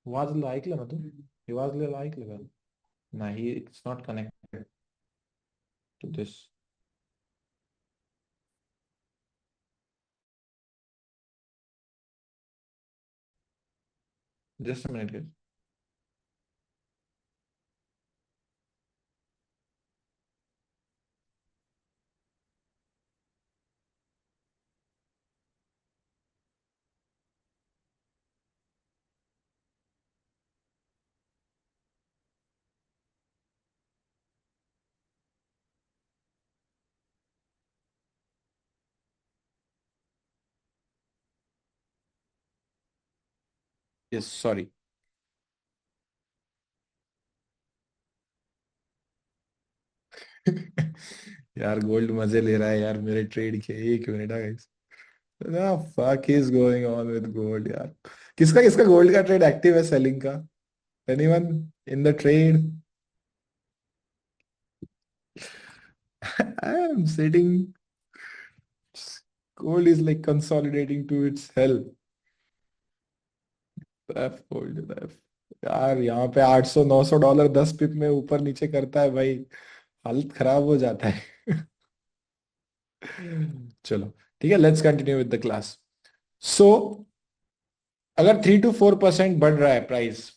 वाजलं ऐकलं ना तू? हे वाजलेलं ऐकलं का? नाही, it's not connected to this. Just a minute. Yes, sorry. यार गोल्ड मजे ले रहा है यार मेरे ट्रेड के. एक minute guys. Fuck is going on with gold यार. किसका किसका गोल्ड का ट्रेड एक्टिव है सेलिंग का? Anyone in the trade? I am sitting. Gold is like consolidating to its health. Gold. यार यहाँ पे 800 900 डॉलर 10 पिप में ऊपर नीचे करता है भाई. हालत खराब हो जाता है. चलो, ठीक है, let's continue with the class. So अगर 3 to 4% बढ़ रहा है प्राइस,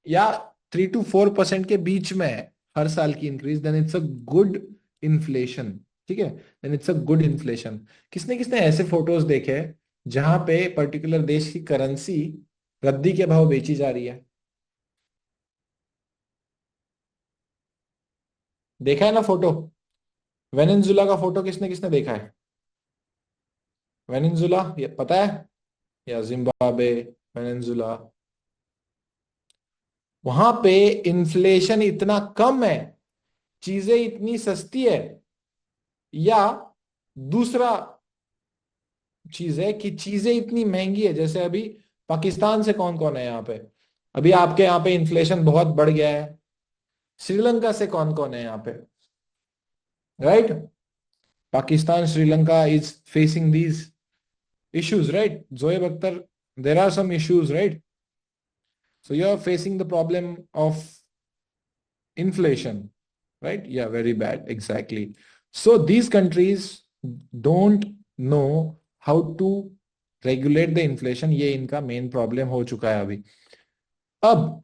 या 3 to 4% के बीच में है हर साल की increase, then it's a good inflation. ठीक है, then it's a good inflation. किसने किसने ऐसे फोटोज देखे हैं जहां पे पर्टिकुलर देश की करेंसी रद्दी के भाव बेची जा रही है? देखा है ना फोटो? वेनेजुला का फोटो किसने किसने देखा है? वेनेजुला, ये पता है? या जिम्बाब्वे, वेनेजुला. वहां पे इन्फ्लेशन इतना कम है, चीजें इतनी सस्ती है, या दूसरा चीज है कि चीजें इतनी महंगी है. जैसे अभी पाकिस्तान से कौन कौन है यहाँ पे? अभी आपके यहाँ पे इन्फ्लेशन बहुत बढ़ गया है. श्रीलंका से कौन कौन है यहाँ पे? Right. Pakistan, Sri Lanka is facing these issues, right? Zoeb Akhtar, there are some issues, right? So you're facing the problem of inflation, right? Yeah, very bad, exactly. So these countries don't know how to regulate the inflation. ये इनका main problem हो चुका है अभी. अब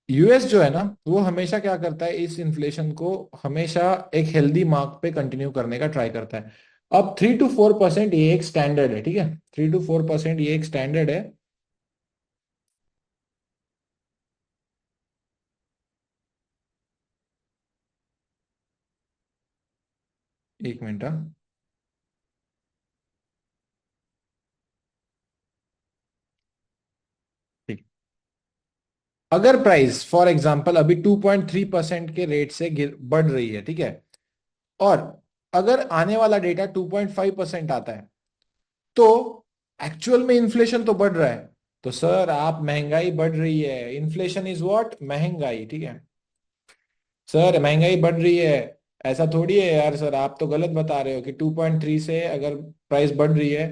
US जो है ना, वो हमेशा क्या करता है, इस इन्फ्लेशन को हमेशा एक हेल्दी मार्क पे कंटिन्यू करने का ट्राई करता है. अब 3 to 4% ये एक स्टैंडर्ड है. ठीक है, 3 to 4% ये एक स्टैंडर्ड है. एक मिनट. हाँ, ठीक. अगर प्राइस फॉर एग्जांपल अभी 2.3% के रेट से गिर बढ़ रही है, ठीक है, और अगर आने वाला डेटा 2.5% आता है, तो एक्चुअल में इन्फ्लेशन तो बढ़ रहा है. तो सर आप, महंगाई बढ़ रही है. Inflation is what? महंगाई. ठीक है, सर महंगाई बढ़ रही है. ऐसा थोड़ी है यार सर, आप तो गलत बता रहे हो कि 2.3 से अगर प्राइस बढ़ रही है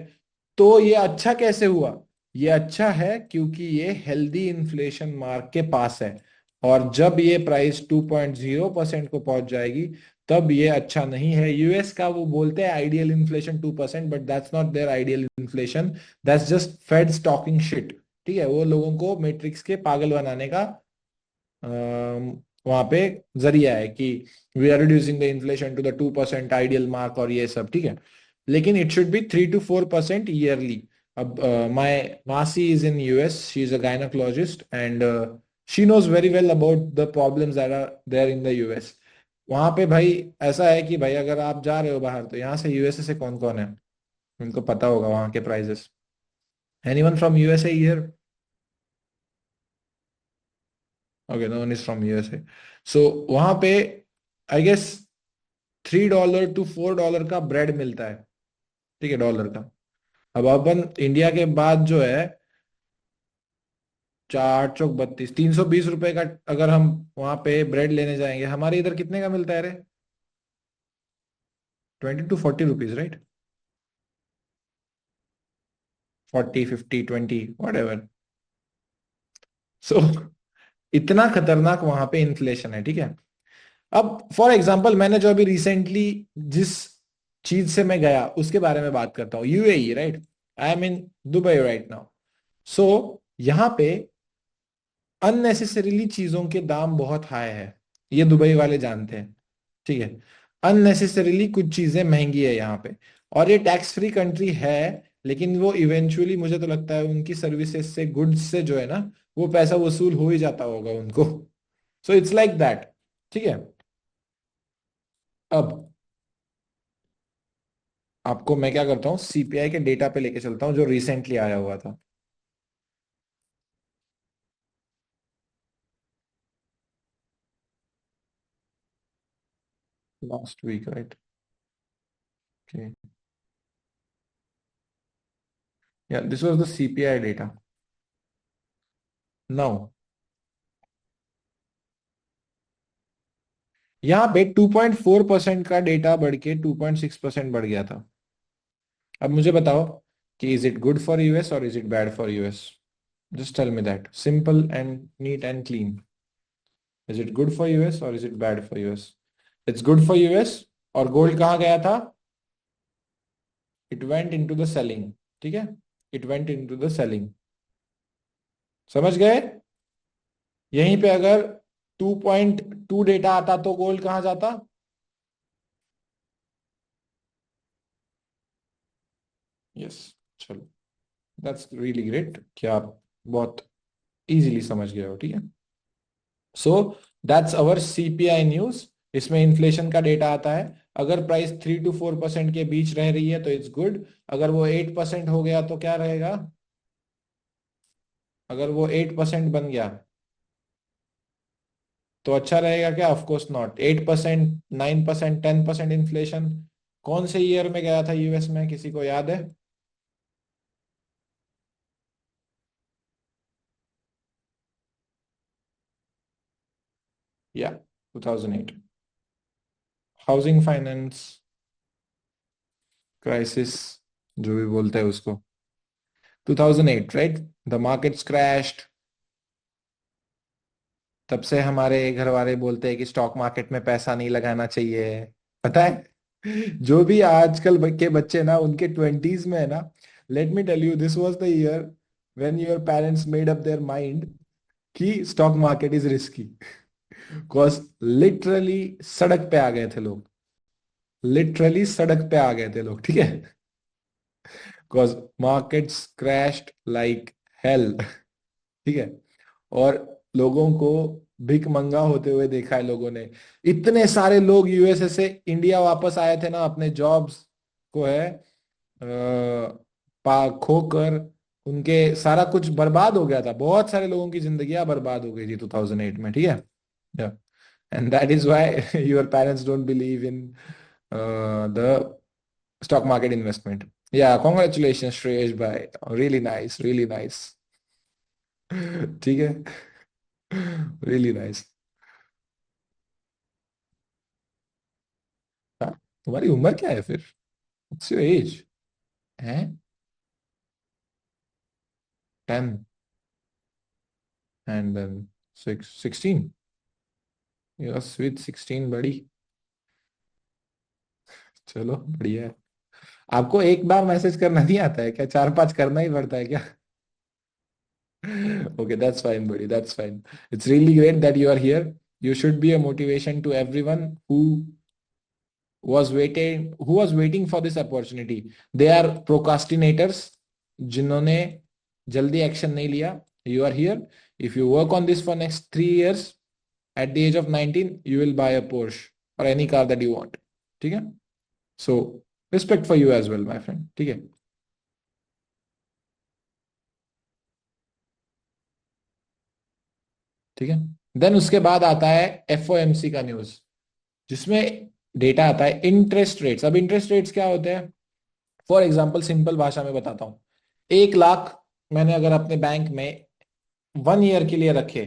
तो ये अच्छा कैसे हुआ? ये अच्छा है क्योंकि ये हेल्दी इन्फ्लेशन मार्क के पास है. और जब ये प्राइस 2.0% को पहुंच जाएगी, तब ये अच्छा नहीं है. यूएस का वो बोलते हैं ideal inflation 2%, but that's not their ideal inflation. That's just Fed talking shit. ठीक है, वो लोगों को मैट्रिक्स के पागल बनाने का वहां पे जरिया है कि we are reducing the inflation to the 2% ideal mark और ये सब. ठीक है, लेकिन it should be 3 to 4% yearly. अब माय मासी is in US. She is a gynaecologist and she knows very well about the problems that are there in the US. वहां पे भाई ऐसा है कि भाई अगर आप जा रहे हो बाहर, तो यहाँ से यूएसए से कौन कौन है, उनको पता होगा वहां के prices. Anyone from USA here? Okay, no one is from USA. So वहां पे आई गेस $3 to $4 का ब्रेड मिलता है. ठीक है, डॉलर का. अब अपन इंडिया के बाद जो है, 4 चौक 32, ₹320 का अगर हम वहां पे ब्रेड लेने जाएंगे, हमारे इधर कितने का मिलता है रे? 20 to 40 rupees, right? 40 50 20 whatever. So इतना खतरनाक वहां पे इन्फ्लेशन है, ठीक है। अब फॉर एग्जाम्पल मैंने जो अभी रिसेंटली जिस चीज से मैं गया उसके बारे में बात करता हूँ, UAE, right. I am in Dubai right now. So यहाँ पे अननेसेसरीली चीजों के दाम बहुत हाई है, ये दुबई वाले जानते हैं, ठीक है। अननेसेसरीली कुछ चीजें महंगी है यहाँ पे। और ये टैक्स फ्री कंट्री है, लेकिन वो इवेंचुअली मुझे तो लगता है उनकी सर्विसेज से, गुड्स से जो है ना, वो पैसा वसूल हो ही जाता होगा उनको। सो इट्स लाइक दैट, ठीक है। अब आपको मैं क्या करता हूँ, सीपीआई के डेटा पे लेके चलता हूँ जो रिसेंटली आया हुआ था। Last week, right. Okay, yeah this was the CPI data. Now यहाँ पे 2.4% का डेटा बढ़ के 2.6% बढ़ गया था। अब मुझे बताओ कि is it good for US और is it bad for US? Just tell me that, simple and neat and clean. Is it good for US और is it bad for US? It's good for US. और gold कहाँ गया था? It went into the ceiling, ठीक है। It went into the ceiling, समझ गए? यहीं पे अगर 2.2 डेटा आता तो गोल्ड कहाँ जाता? यस, चलो, दैट्स रियली ग्रेट कि आप बहुत इजीली समझ गए हो, ठीक है। So that's our CPI news. इसमें इन्फ्लेशन का डेटा आता है। अगर प्राइस 3 to 4% के बीच रह रही है तो इट्स गुड। अगर वो 8% हो गया तो क्या रहेगा? अगर वो 8% बन गया तो अच्छा रहेगा क्या? Of course not. 8%, 9%, 10% इन्फ्लेशन कौन से ईयर में गया था यूएस में, किसी को याद है? या 2008, हाउसिंग फाइनेंस क्राइसिस, जो भी बोलते हैं उसको। 2008, राइट। The markets crashed. तब से हमारे घर वाले बोलते हैं कि स्टॉक मार्केट में पैसा नहीं लगाना चाहिए। पता है, जो भी आजकल के बच्चे ना उनके 20s में है ना, let me tell you, this was the year when your parents made up their mind कि stock market is risky. Because literally सड़क पे आ गए थे लोग, लिटरली सड़क पे आ गए थे लोग, ठीक है। Because markets crashed like hell, ठीक है। और लोगों को भिक मंगा होते हुए देखा है लोगों ने। इतने सारे लोग यूएसए से इंडिया वापस आए थे ना, अपने जॉब्स को है पा खोकर, उनके सारा कुछ बर्बाद हो गया था। बहुत सारे लोगों की जिंदगियां बर्बाद हो गई थी 2008 में, ठीक है। And that is why your parents don't believe in the stock market investment. या कॉन्ग्रेचुलेशन श्रेयस भाई, रियली नाइस, रियली नाइस। ठीक है, रियली नाइस। तुम्हारी उम्र क्या है फिर? What's your age? है? 10 and then 16? You are sweet 16 बड़ी। चलो बढ़िया है। आपको एक बार मैसेज करना नहीं आता है क्या? चार पांच करना ही पड़ता है क्या? Okay, that's fine, buddy. That's fine. It's really great that you are here. You should be a motivation to everyone who was waiting for this opportunity. They are procrastinators, जिन्होंने जल्दी एक्शन नहीं लिया. You are here. If you work on this for next 3 years, at the age of 19, you will buy a Porsche or any car that you want. ठीक है? So respect for you as well, my friend. ठीक है? ठीक है। Then उसके बाद आता है एफओएमसी का न्यूज, जिसमें डेटा आता है इंटरेस्ट रेट्स। अब इंटरेस्ट रेट्स क्या होते हैं? फॉर एग्जाम्पल, सिंपल भाषा में बताता हूँ। 1 लाख मैंने अगर अपने बैंक में 1 ईयर के लिए रखे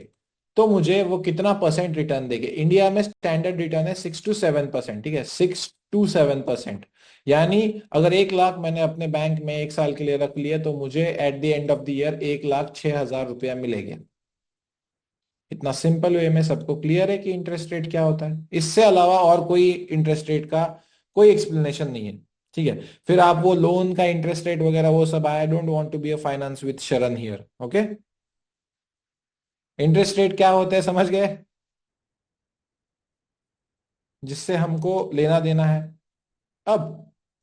तो मुझे वो कितना परसेंट रिटर्न देंगे? इंडिया में स्टैंडर्ड रिटर्न है 6 to 7%, ठीक है, 6 to 7%। यानी अगर 1 लाख मैंने अपने बैंक में 1 साल के लिए रख लिया तो मुझे at the end of the year 1,06,000 रुपया मिलेगा। इतना सिंपल वे में सबको क्लियर है कि इंटरेस्ट रेट क्या होता है। इससे अलावा और कोई इंटरेस्ट रेट का कोई एक्सप्लेनेशन नहीं है, ठीक है। फिर आप वो लोन का इंटरेस्ट रेट वगैरह वो सब, I don't want to be a finance with Sharan here, okay. Interest rate क्या होता है समझ गए, जिससे हमको लेना देना है। अब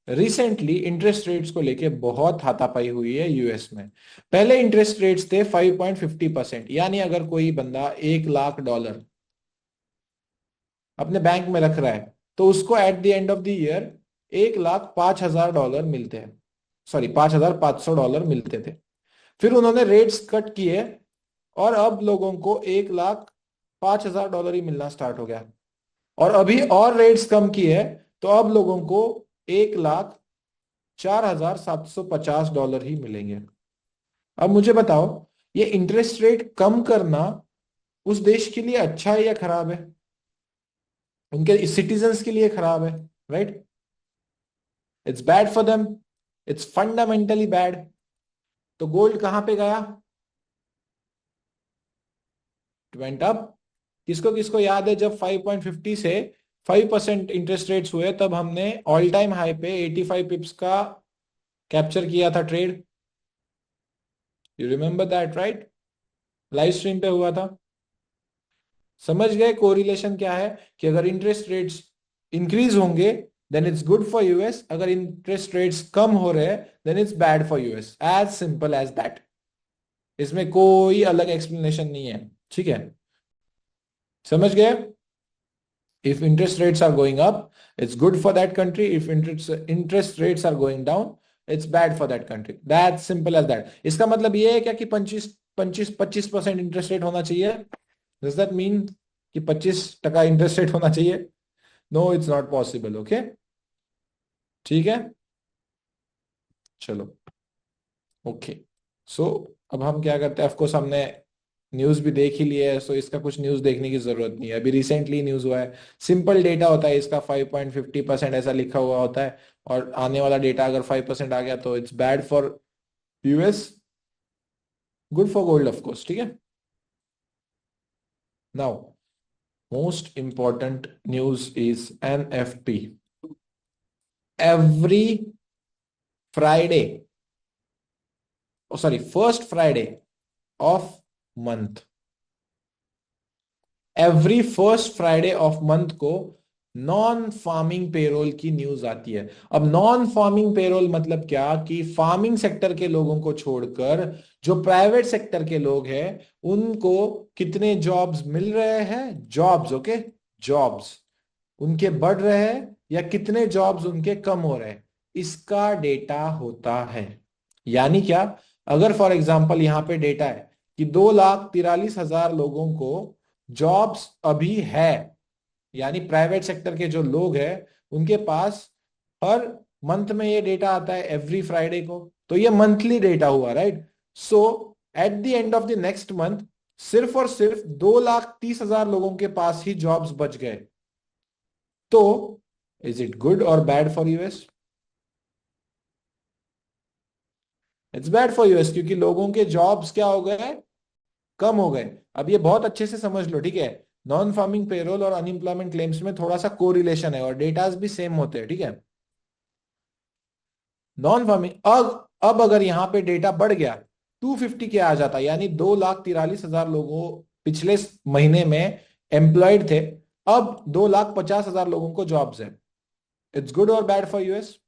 रिसेंटली इंटरेस्ट रेट्स को लेके बहुत हाथापाई हुई है यूएस में। पहले इंटरेस्ट रेट्स थे 5.50%, यानी अगर कोई बंदा $1 लाख अपने बैंक में रख रहा है तो उसको at the end of the year $1,05,000 मिलते हैं, सॉरी $5,500 मिलते थे। फिर उन्होंने रेट्स कट किए और अब लोगों को $1,05,000 ही मिलना स्टार्ट हो गया। और अभी और रेट्स कम किए तो अब लोगों को $1,04,750 ही मिलेंगे। अब मुझे बताओ, ये इंटरेस्ट रेट कम करना उस देश के लिए अच्छा है या खराब है? उनके सिटीजन्स के लिए खराब है, right? It's bad for them, it's fundamentally bad. तो गोल्ड कहां पे गया? Went up. किसको किसको याद है जब 5.50 से 5% इंटरेस्ट रेट्स हुए तब हमने ऑल टाइम हाई पे 85 पिप्स का कैप्चर किया था trade? You remember that, right? Live stream पे हुआ था। समझ गए कोरिलेशन क्या है, कि अगर इंटरेस्ट रेट्स इंक्रीज होंगे then it's good for US, अगर इंटरेस्ट रेट्स कम हो रहे हैं then it's bad for US, as simple as that. इसमें कोई अलग एक्सप्लेनेशन नहीं है, ठीक है? समझ गए? If interest rates are going up it's good for that country, if interest rates are going down it's bad for that country, that simple as that. इसका मतलब ये है क्या कि 25% इंटरेस्ट रेट होना चाहिए? डज दैट मीन कि 25% interest rate होना चाहिए? No, it's not possible, okay. ठीक है, चलो, ओके। सो अब हम क्या करते हैं, ऑफकोर्स हमने न्यूज भी देख ही लिया है, सो इसका कुछ न्यूज देखने की जरूरत नहीं है, अभी रिसेंटली न्यूज हुआ है। सिंपल डेटा होता है इसका, 5.50% ऐसा लिखा हुआ होता है, और आने वाला डेटा अगर 5% आ गया तो it's bad for US, good for gold of course, ठीक है। Now most important news is NFP. Every Friday, sorry, first Friday of month, every first Friday of month को नॉन फार्मिंग पेरोल की न्यूज आती है। अब नॉन फार्मिंग पेरोल मतलब क्या, कि फार्मिंग सेक्टर के लोगों को छोड़कर जो प्राइवेट सेक्टर के लोग हैं उनको कितने जॉब्स मिल रहे हैं, जॉब्स, ओके, जॉब्स उनके बढ़ रहे हैं या कितने जॉब्स उनके कम हो रहे हैं, इसका डेटा होता है। यानी क्या, अगर फॉर एग्जांपल यहां पे डेटा है कि 2,43,000 लोगों को जॉब्स अभी है, यानी प्राइवेट सेक्टर के जो लोग हैं उनके पास हर मंथ में ये डेटा आता है एवरी फ्राइडे को, तो ये मंथली डेटा हुआ, right? So at the end of the next month सिर्फ और सिर्फ 2,30,000 लोगों के पास ही जॉब्स बच गए। तो इज इट गुड और bad for US? It's bad for US, क्योंकि लोगों के जॉब्स क्या हो गए, कम हो गए। अब ये बहुत अच्छे से समझ लो, ठीक है? नॉन फार्मिंग पेरोल और अनएम्प्लॉयमेंट क्लेम्स में थोड़ा सा कोरिलेशन है और डेटास भी सेम होते हैं, ठीक है? नॉन फार्मिंग, अब अगर यहां पे डेटा बढ़ गया, 250 के आ जाता, यानी 2,43,000 लोगों पिछले महीने में एम्प्लॉयड थे, अब 2,50,000 लोगों को जॉब्स है। इट्स गुड और bad for US?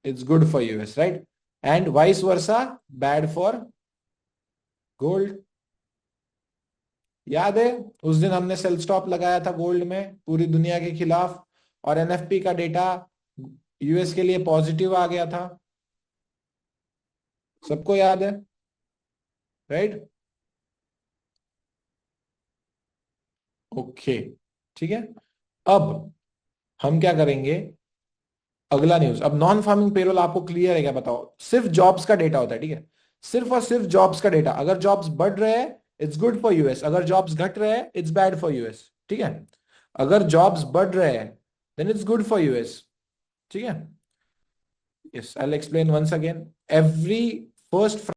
It's good for US, right? And vice versa, bad for gold. याद है उस दिन हमने सेल स्टॉप लगाया था गोल्ड में पूरी दुनिया के खिलाफ, और एनएफपी का डेटा यूएस के लिए पॉजिटिव आ गया था, सबको याद है, राइट? ओके, ठीक है। अब हम क्या करेंगे, अगला न्यूज। अब नॉन फार्मिंग पेरोल आपको क्लियर है क्या, बताओ? सिर्फ जॉब्स का डेटा होता है, ठीक है? सिर्फ और सिर्फ जॉब्स का डेटा। अगर जॉब्स बढ़ रहे हैं इट्स गुड फॉर यूएस, अगर जॉब्स घट रहे हैं इट्स बैड फॉर यूएस, ठीक है? अगर जॉब्स बढ़ रहे हैं then it's good for US, ठीक है? Yes, I will explain once again. Every first